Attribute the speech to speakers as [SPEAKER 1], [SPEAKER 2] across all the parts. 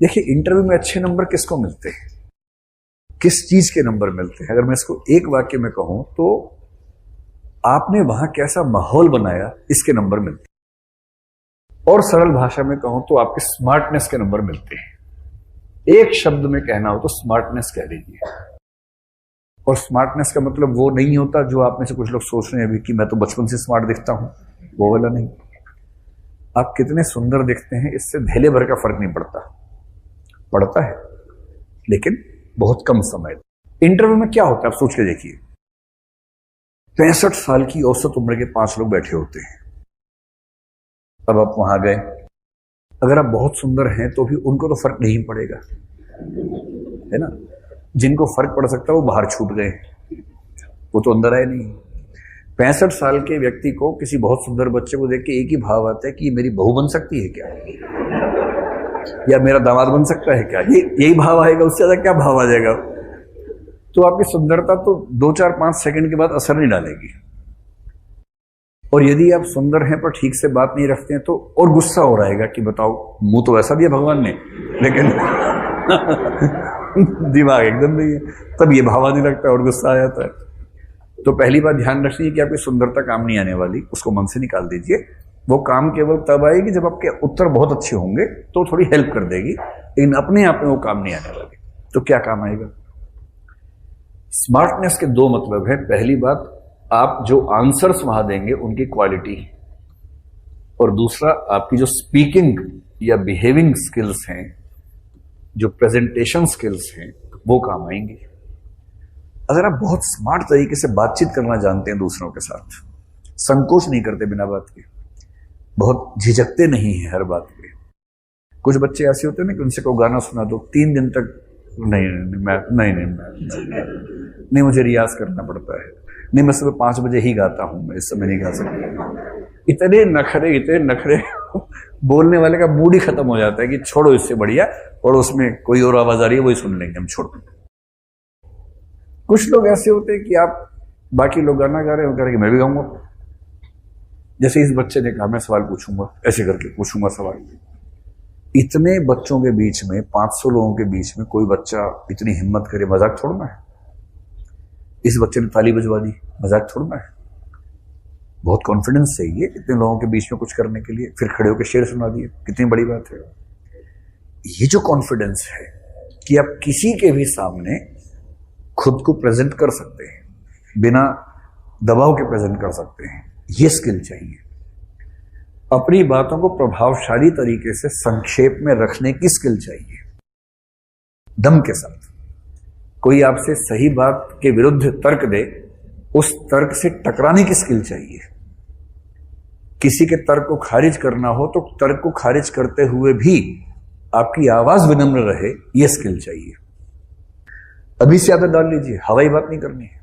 [SPEAKER 1] देखिए, इंटरव्यू में अच्छे नंबर किसको मिलते हैं, किस चीज के नंबर मिलते हैं? अगर मैं इसको एक वाक्य में कहूं तो आपने वहां कैसा माहौल बनाया, इसके नंबर मिलते हैं। और सरल भाषा में कहूं तो आपके स्मार्टनेस के नंबर मिलते हैं। एक शब्द में कहना हो तो स्मार्टनेस कह लीजिए। और स्मार्टनेस का मतलब वो नहीं होता जो आप में से कुछ लोग सोच रहे हैं अभी कि मैं तो बचपन से स्मार्ट दिखता हूं, वो वाला नहीं। आप कितने सुंदर दिखते हैं इससे धेले भर का फर्क नहीं पड़ता है, लेकिन बहुत कम समय। इंटरव्यू में क्या होता है आप सोच के देखिए। 65 साल की औसत उम्र के 5 लोग बैठे होते हैं। अब आप वहां गए, अगर आप बहुत सुंदर हैं तो भी उनको तो फर्क नहीं पड़ेगा, है ना। जिनको फर्क पड़ सकता है वो बाहर छूट गए, वो तो अंदर आए नहीं। 65 साल के व्यक्ति को किसी बहुत सुंदर बच्चे को देख के एक ही भाव आता है कि मेरी बहू बन सकती है क्या, या मेरा दामाद बन सकता है क्या, यही भाव आएगा। उससे ज्यादा क्या भाव आ जाएगा? तो आपकी सुंदरता तो 2, 4, 5 सेकंड के बाद असर नहीं डालेगी। और यदि आप सुंदर हैं पर ठीक से बात नहीं रखते हैं तो और गुस्सा हो रहेगा कि बताओ, मुंह तो वैसा दिया भगवान ने, लेकिन दिमाग एकदम नहीं है। तब ये भाव आने लगता है और गुस्सा आ जाता है। तो पहली बात ध्यान रखिए कि आपकी सुंदरता काम नहीं आने वाली, उसको मन से निकाल दीजिए। वो काम केवल तब आएगी जब आपके उत्तर बहुत अच्छे होंगे, तो थोड़ी हेल्प कर देगी, लेकिन अपने आप में वो काम नहीं आने वाली। तो क्या काम आएगा? स्मार्टनेस के 2 मतलब है। पहली बात, आप जो आंसर्स वहां देंगे उनकी क्वालिटी, और दूसरा आपकी जो स्पीकिंग या बिहेविंग स्किल्स हैं, जो प्रेजेंटेशन स्किल्स हैं, वो काम आएंगी। अगर आप बहुत स्मार्ट तरीके से बातचीत करना जानते हैं दूसरों के साथ, संकोच नहीं करते बिना बात के, बहुत झिझकते नहीं है हर बात पे। कुछ बच्चे ऐसे होते हैं ना कि उनसे कोई गाना सुना दो, 3 दिन तक नहीं मुझे रियाज करना पड़ता है, नहीं मैं सुबह 5 बजे ही गाता हूं, मैं इस समय नहीं गा सकता। इतने नखरे बोलने वाले का मूड ही खत्म हो जाता है कि छोड़ो, इससे बढ़िया और उसमें कोई और आवाज आ रही है वही सुन लेंगे हम, छोड़ो। कुछ लोग ऐसे होते हैं कि आप बाकी लोग गाना गा रहे हो, कह रहे कि मैं भी गाऊंगा। जैसे इस बच्चे ने कहा मैं सवाल पूछूंगा, ऐसे करके पूछूंगा सवाल। इतने बच्चों के बीच में, 500 लोगों के बीच में कोई बच्चा इतनी हिम्मत करे, मजाक छोड़ना है। इस बच्चे ने ताली बजवा दी, मजाक छोड़ना है। बहुत कॉन्फिडेंस चाहिए इतने लोगों के बीच में कुछ करने के लिए, फिर खड़े होकर शेर सुना दिए, कितनी बड़ी बात है। ये जो कॉन्फिडेंस है कि आप किसी के भी सामने खुद को प्रेजेंट कर सकते हैं, बिना दबाव के प्रेजेंट कर सकते हैं, ये स्किल चाहिए। अपनी बातों को प्रभावशाली तरीके से संक्षेप में रखने की स्किल चाहिए, दम के साथ। कोई आपसे सही बात के विरुद्ध तर्क दे, उस तर्क से टकराने की स्किल चाहिए। किसी के तर्क को खारिज करना हो तो तर्क को खारिज करते हुए भी आपकी आवाज विनम्र रहे, यह स्किल चाहिए। अभी से आदत डाल लीजिए, हवाई बात नहीं करनी है।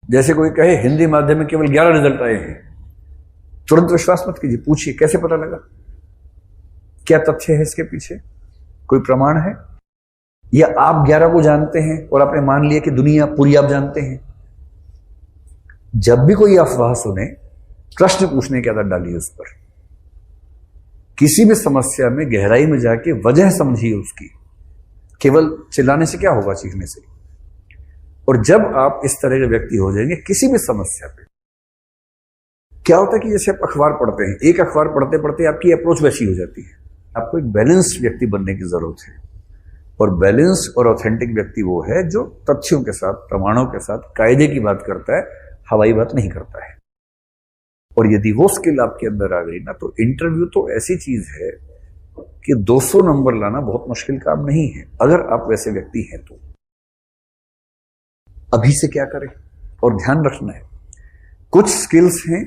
[SPEAKER 1] जैसे कोई कहे हिंदी माध्यम में केवल 11 रिजल्ट आए हैं, तुरंत विश्वास मत कीजिए, पूछिए कैसे पता लगा, क्या तथ्य है इसके पीछे, कोई प्रमाण है, या आप 11 को जानते हैं और आपने मान लिया कि दुनिया पूरी आप जानते हैं। जब भी कोई अफवाह सुने, प्रश्न पूछने की आदत डालिए उस पर। किसी भी समस्या में गहराई में जाके वजह समझिए उसकी, केवल चिल्लाने से क्या होगा, चीखने से। और जब आप इस तरह के व्यक्ति हो जाएंगे किसी भी समस्या पे, क्या होता है कि जैसे आप अखबार पढ़ते हैं, एक अखबार पढ़ते पढ़ते आपकी अप्रोच वैसी हो जाती है। आपको एक बैलेंस्ड व्यक्ति बनने की जरूरत है, और बैलेंस्ड और ऑथेंटिक व्यक्ति वो है जो तथ्यों के साथ, प्रमाणों के साथ, कायदे की बात करता है, हवाई बात नहीं करता है। और यदि वो स्किल आपके अंदर आ गई ना, तो इंटरव्यू तो ऐसी चीज है कि 200 नंबर लाना बहुत मुश्किल काम नहीं है, अगर आप वैसे व्यक्ति हैं तो। अभी से क्या करें, और ध्यान रखना है, कुछ स्किल्स हैं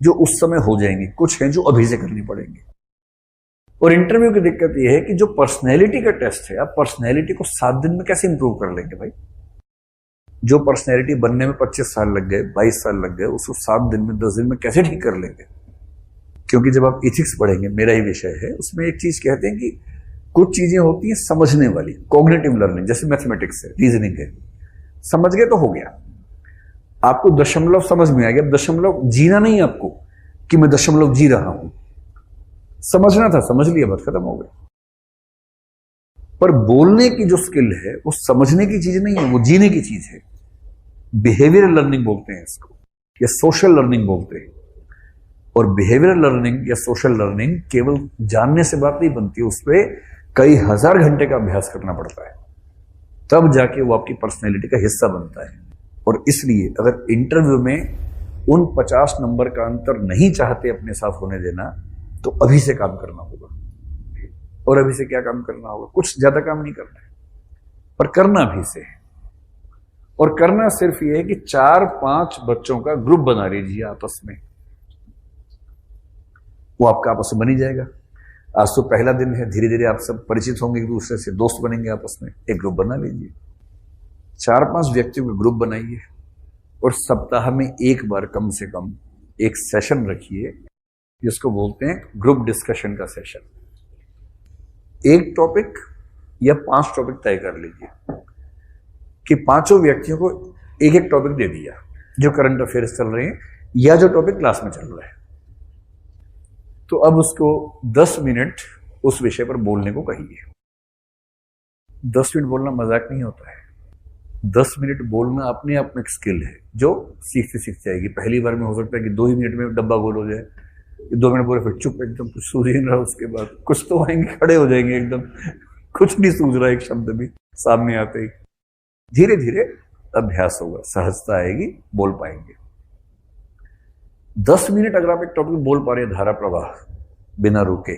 [SPEAKER 1] जो उस समय हो जाएंगी, कुछ हैं जो अभी से करनी पड़ेंगी। और इंटरव्यू की दिक्कत यह है कि जो पर्सनैलिटी का टेस्ट है, आप पर्सनैलिटी को 7 दिन में कैसे इंप्रूव कर लेंगे भाई? जो पर्सनैलिटी बनने में 25 साल लग गए, 22 साल लग गए, उसको 7 दिन में, 10 दिन में कैसे ठीक कर लेंगे? क्योंकि जब आप इथिक्स पढ़ेंगे, मेरा ही विषय है, उसमें एक चीज कहते हैं कि कुछ चीजें होती हैं समझने वाली, कॉग्निटिव लर्निंग, जैसे मैथमेटिक्स है, रीजनिंग है। समझ गए तो हो गया, आपको दशमलव समझ में आ गया। दशमलव जीना नहीं आपको कि मैं दशमलव जी रहा हूं, समझना था, समझ लिया, बात खत्म हो गई। पर बोलने की जो स्किल है वो समझने की चीज नहीं है, वो जीने की चीज है। बिहेवियरल लर्निंग बोलते हैं इसको, या सोशल लर्निंग बोलते हैं। और बिहेवियरल लर्निंग या सोशल लर्निंग केवल जानने से बात नहीं बनती, उस पर कई हजार घंटे का अभ्यास करना पड़ता है, तब जाके वो आपकी पर्सनैलिटी का हिस्सा बनता है। और इसलिए अगर इंटरव्यू में उन 50 नंबर का अंतर नहीं चाहते अपने साथ होने देना, तो अभी से काम करना होगा। और अभी से क्या काम करना होगा? कुछ ज्यादा काम नहीं करना है, पर करना भी से है। और करना सिर्फ ये है कि 4-5 बच्चों का ग्रुप बना लीजिए आपस में, वो आपका आपस में बनी जाएगा। आज तो पहला दिन है, धीरे धीरे आप सब परिचित होंगे, एक दूसरे से दोस्त बनेंगे आपस में। एक ग्रुप बना लीजिए, 4-5 व्यक्तियों का ग्रुप बनाइए, और सप्ताह में एक बार कम से कम एक सेशन रखिए, जिसको बोलते हैं ग्रुप डिस्कशन का सेशन। एक टॉपिक या 5 टॉपिक तय कर लीजिए कि 5 व्यक्तियों को एक एक टॉपिक दे दिया, जो करंट अफेयर्स चल रहे हैं या जो टॉपिक क्लास में चल रहा है। तो अब उसको 10 मिनट उस विषय पर बोलने को कहिए। 10 मिनट बोलना मजाक नहीं होता है। 10 मिनट बोलना अपने आप में एक स्किल है जो सीखते सीख जाएगी। पहली बार में हो सकता है कि 2 ही मिनट में डब्बा गोल हो जाए, 2 मिनट बोले फिर चुप, एकदम कुछ सूझ नहीं रहा। उसके बाद कुछ तो आएंगे, खड़े हो जाएंगे, एकदम कुछ नहीं सूझ रहा, एक शब्द भी सामने आते ही। धीरे धीरे अभ्यास होगा, सहजता आएगी, बोल पाएंगे। 10 मिनट अगर आप एक टॉपिक बोल पा रहे हैं धारा प्रवाह बिना रुके,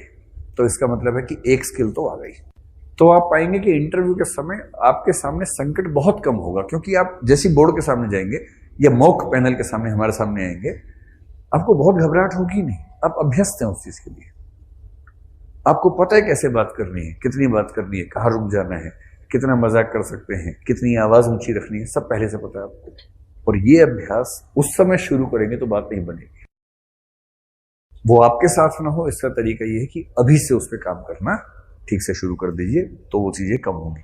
[SPEAKER 1] तो इसका मतलब है कि एक स्किल तो आ गई। तो आप पाएंगे कि इंटरव्यू के समय आपके सामने संकट बहुत कम होगा, क्योंकि आप जैसी बोर्ड के सामने जाएंगे या मॉक पैनल के सामने हमारे सामने आएंगे, आपको बहुत घबराहट होगी नहीं। आप अभ्यस्त हैं उस चीज के लिए, आपको पता है कैसे बात करनी है, कितनी बात करनी है, कहाँ रुक जाना है, कितना मजाक कर सकते हैं, कितनी आवाज ऊंची रखनी है, सब पहले से पता है आपको। और ये अभ्यास उस समय शुरू करेंगे तो बात नहीं बनेगी। वो आपके साथ ना हो, इसका तरीका ये है कि अभी से उस पर काम करना ठीक से शुरू कर दीजिए, तो वो चीजें कम होंगी।